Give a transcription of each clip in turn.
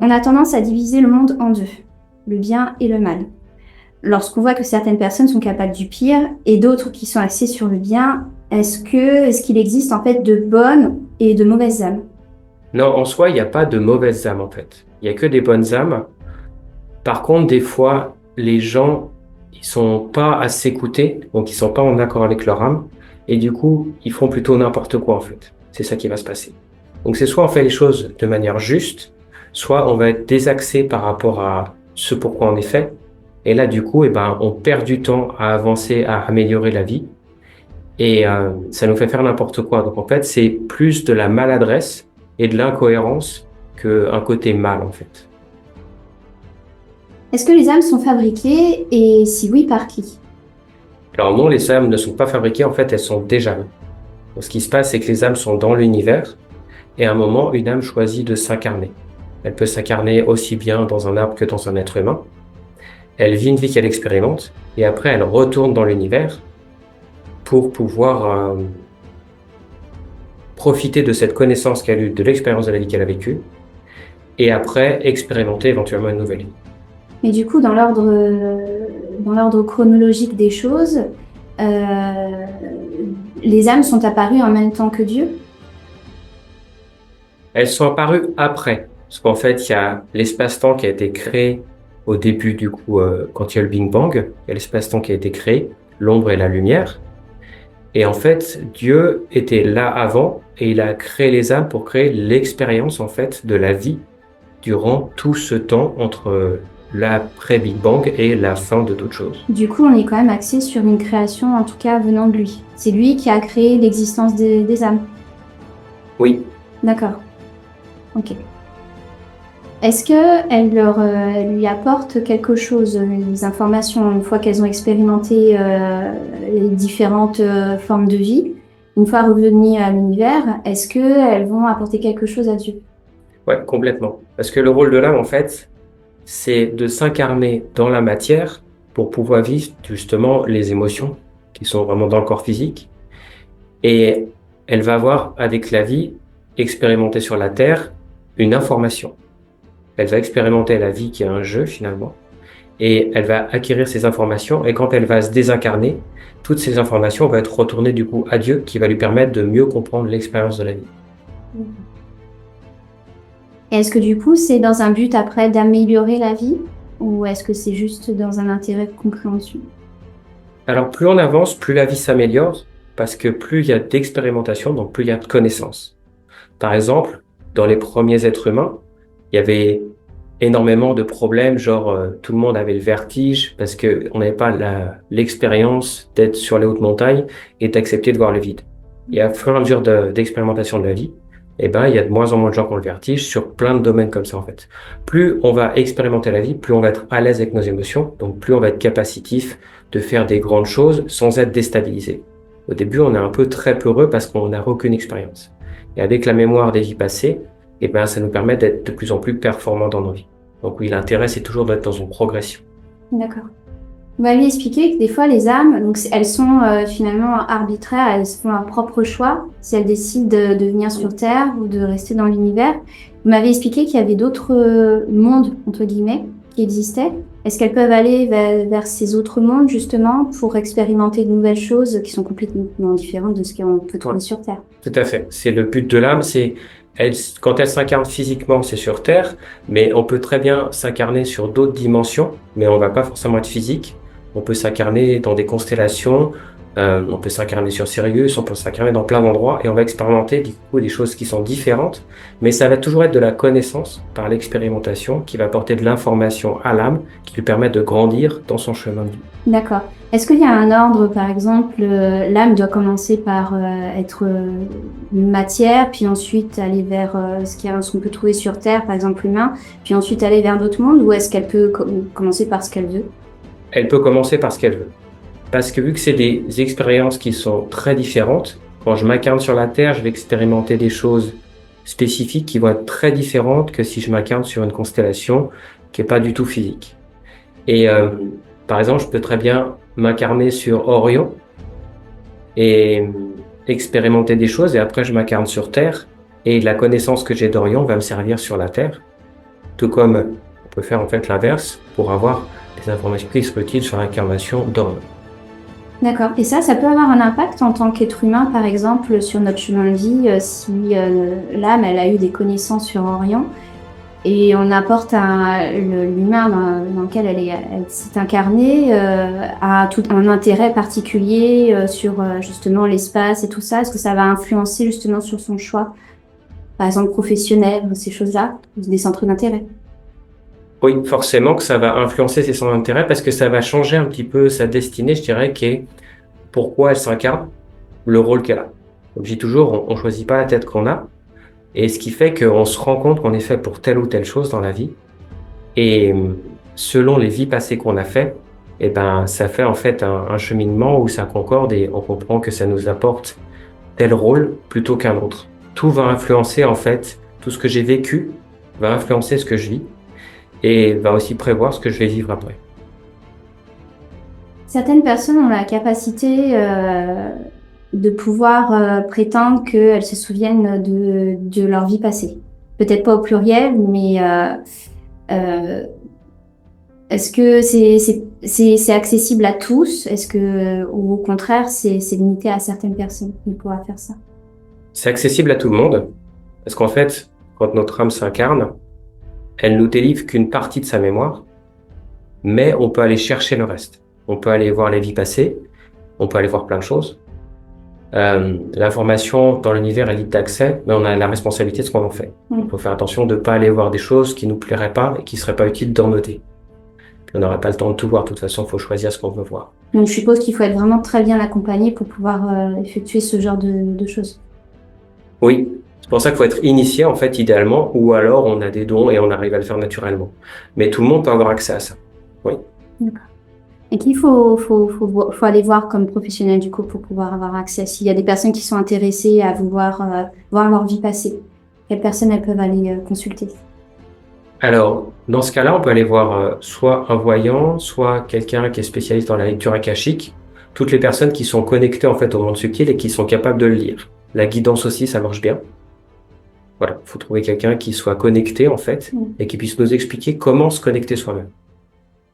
On a tendance à diviser le monde en deux, le bien et le mal. Lorsqu'on voit que certaines personnes sont capables du pire et d'autres qui sont axées sur le bien, est-ce qu'il existe en fait de bonnes et de mauvaises âmes? Non, en soi, il n'y a pas de mauvaises âmes en fait. Il n'y a que des bonnes âmes. Par contre, des fois, les gens, ils sont pas à s'écouter, donc ils sont pas en accord avec leur âme, et du coup, ils font plutôt n'importe quoi en fait. C'est ça qui va se passer. Donc c'est soit on fait les choses de manière juste, soit on va être désaxé par rapport à ce pourquoi on est fait. Et là, du coup, on perd du temps à avancer, à améliorer la vie, et ça nous fait faire n'importe quoi. Donc en fait, c'est plus de la maladresse et de l'incohérence qu'un côté mal en fait. Est-ce que les âmes sont fabriquées et si oui, par qui? Alors non, les âmes ne sont pas fabriquées, en fait, elles sont déjà là. Donc, ce qui se passe, c'est que les âmes sont dans l'univers, et à un moment, une âme choisit de s'incarner. Elle peut s'incarner aussi bien dans un arbre que dans un être humain. Elle vit une vie qu'elle expérimente, et après, elle retourne dans l'univers pour pouvoir profiter de cette connaissance qu'elle a eue, de l'expérience de la vie qu'elle a vécue, et après, expérimenter éventuellement une nouvelle vie. Mais du coup, dans l'ordre chronologique des choses, euh, les âmes sont apparues en même temps que Dieu? Elles sont apparues après, parce qu'en fait, il y a l'espace-temps qui a été créé au début, du coup, quand il y a le Big Bang, il y a l'espace-temps qui a été créé, l'ombre et la lumière. Et en fait, Dieu était là avant et il a créé les âmes pour créer l'expérience, en fait, de la vie durant tout ce temps entre l'après-Big Bang et la fin de d'autres choses. Du coup, on est quand même axé sur une création, en tout cas venant de lui. C'est lui qui a créé l'existence des âmes. Oui. D'accord. Ok. Est-ce elle lui apporte quelque chose, les informations, une fois qu'elles ont expérimenté les différentes formes de vie, une fois revenues à l'univers, est-ce qu'elles vont apporter quelque chose à Dieu? Ouais, complètement. Parce que le rôle de l'âme, en fait, c'est de s'incarner dans la matière pour pouvoir vivre justement les émotions qui sont vraiment dans le corps physique. Et elle va avoir, avec la vie, expérimenté sur la Terre une information. Elle va expérimenter la vie qui est un jeu finalement. Et elle va acquérir ces informations. Et quand elle va se désincarner, toutes ces informations vont être retournées du coup à Dieu qui va lui permettre de mieux comprendre l'expérience de la vie. Et est-ce que du coup, c'est dans un but après d'améliorer la vie ou est-ce que c'est juste dans un intérêt de compréhension? Alors plus on avance, plus la vie s'améliore parce que plus il y a d'expérimentation, donc plus il y a de connaissances. Par exemple, dans les premiers êtres humains, il y avait énormément de problèmes, genre tout le monde avait le vertige parce que on n'avait pas l'expérience d'être sur les hautes montagnes et d'accepter de voir le vide. Et à fur et à mesure d'expérimentation de la vie, il y a de moins en moins de gens qui ont le vertige sur plein de domaines comme ça en fait. Plus on va expérimenter la vie, plus on va être à l'aise avec nos émotions, donc plus on va être capacitif de faire des grandes choses sans être déstabilisé. Au début, on est un peu très peureux parce qu'on n'a aucune expérience. Et avec la mémoire des vies passées, ça nous permet d'être de plus en plus performants dans nos vies. Donc oui, l'intérêt, c'est toujours d'être dans une progression. D'accord. Vous m'aviez expliqué que des fois, les âmes, donc, elles sont finalement arbitraires, elles font leur propre choix si elles décident de venir sur Terre ou de rester dans l'univers. Vous m'avez expliqué qu'il y avait d'autres mondes, entre guillemets, qui existaient. Est-ce qu'elles peuvent aller vers ces autres mondes, justement, pour expérimenter de nouvelles choses qui sont complètement différentes de ce qu'on peut trouver Ouais, sur Terre? tout à fait. C'est le but de l'âme, quand elle s'incarne physiquement, c'est sur Terre, mais on peut très bien s'incarner sur d'autres dimensions, mais on va pas forcément être physique. On peut s'incarner dans des constellations, on peut s'incarner sur Sirius, on peut s'incarner dans plein d'endroits et on va expérimenter du coup des choses qui sont différentes, mais ça va toujours être de la connaissance par l'expérimentation qui va apporter de l'information à l'âme qui lui permet de grandir dans son chemin de vie. D'accord. Est-ce qu'il y a un ordre, par exemple, l'âme doit commencer par être une matière, puis ensuite aller vers ce qu'on peut trouver sur Terre, par exemple l'humain, puis ensuite aller vers d'autres mondes, ou est-ce qu'elle peut commencer par ce qu'elle veut? Elle peut commencer par ce qu'elle veut. Parce que vu que c'est des expériences qui sont très différentes, quand je m'incarne sur la Terre, je vais expérimenter des choses spécifiques qui vont être très différentes que si je m'incarne sur une constellation qui est pas du tout physique. Et par exemple, je peux très bien m'incarner sur Orion et expérimenter des choses, et après je m'incarne sur Terre, et la connaissance que j'ai d'Orion va me servir sur la Terre. Tout comme on peut faire en fait l'inverse pour avoir des informations qui seraient utiles sur l'incarnation d'Orion. D'accord. Et ça peut avoir un impact en tant qu'être humain, par exemple, sur notre chemin de vie, si l'âme, elle a eu des connaissances sur Orion, et on apporte l'humain dans lequel elle s'est incarnée a tout un intérêt particulier sur justement l'espace et tout ça. Est-ce que ça va influencer justement sur son choix, par exemple professionnel ou ces choses-là, des centres d'intérêt? Oui, forcément que ça va influencer ses centres d'intérêt parce que ça va changer un petit peu sa destinée, je dirais, qui est pourquoi elle s'incarne, le rôle qu'elle a. Comme je dis toujours, on choisit pas la tête qu'on a, et ce qui fait qu'on se rend compte qu'on est fait pour telle ou telle chose dans la vie. Et selon les vies passées qu'on a fait, eh ben, ça fait en fait un cheminement où ça concorde et on comprend que ça nous apporte tel rôle plutôt qu'un autre. Tout va influencer en fait, tout ce que j'ai vécu va influencer ce que je vis et va aussi prévoir ce que je vais vivre après. Certaines personnes ont la capacité de pouvoir prétendre qu'elles se souviennent de leur vie passée. Peut-être pas au pluriel, mais euh, est-ce que c'est accessible à tous? Est-ce que, ou au contraire, c'est limité à certaines personnes qui pourraient faire ça? C'est accessible à tout le monde parce qu'en fait, quand notre âme s'incarne, elle nous délivre qu'une partie de sa mémoire, mais on peut aller chercher le reste. On peut aller voir les vies passées, on peut aller voir plein de choses. L'information dans l'univers est libre d'accès, mais on a la responsabilité de ce qu'on en fait. Il faut faire attention de ne pas aller voir des choses qui nous plairaient pas et qui seraient pas utiles d'en noter. Puis on n'aurait pas le temps de tout voir. De toute façon, il faut choisir ce qu'on veut voir. Donc je suppose qu'il faut être vraiment très bien accompagné pour pouvoir effectuer ce genre de choses. Oui, c'est pour ça qu'il faut être initié, en fait, idéalement, ou alors on a des dons et on arrive à le faire naturellement. Mais tout le monde peut avoir accès à ça. Oui. D'accord. Et qu'il faut aller voir comme professionnel du coup pour pouvoir avoir accès. S'il y a des personnes qui sont intéressées à vouloir voir leur vie passée, quelles personnes elles peuvent aller consulter? Alors, dans ce cas-là, on peut aller voir soit un voyant, soit quelqu'un qui est spécialiste dans la lecture akashique. Toutes les personnes qui sont connectées en fait au monde subtil et qui sont capables de le lire. La guidance aussi, ça marche bien. Voilà, il faut trouver quelqu'un qui soit connecté en fait et qui puisse nous expliquer comment se connecter soi-même.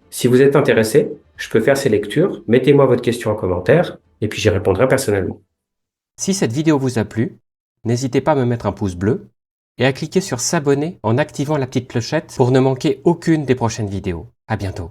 Si vous êtes intéressé, je peux faire ces lectures. Mettez-moi votre question en commentaire et puis j'y répondrai personnellement. Si cette vidéo vous a plu, n'hésitez pas à me mettre un pouce bleu et à cliquer sur s'abonner en activant la petite clochette pour ne manquer aucune des prochaines vidéos. À bientôt.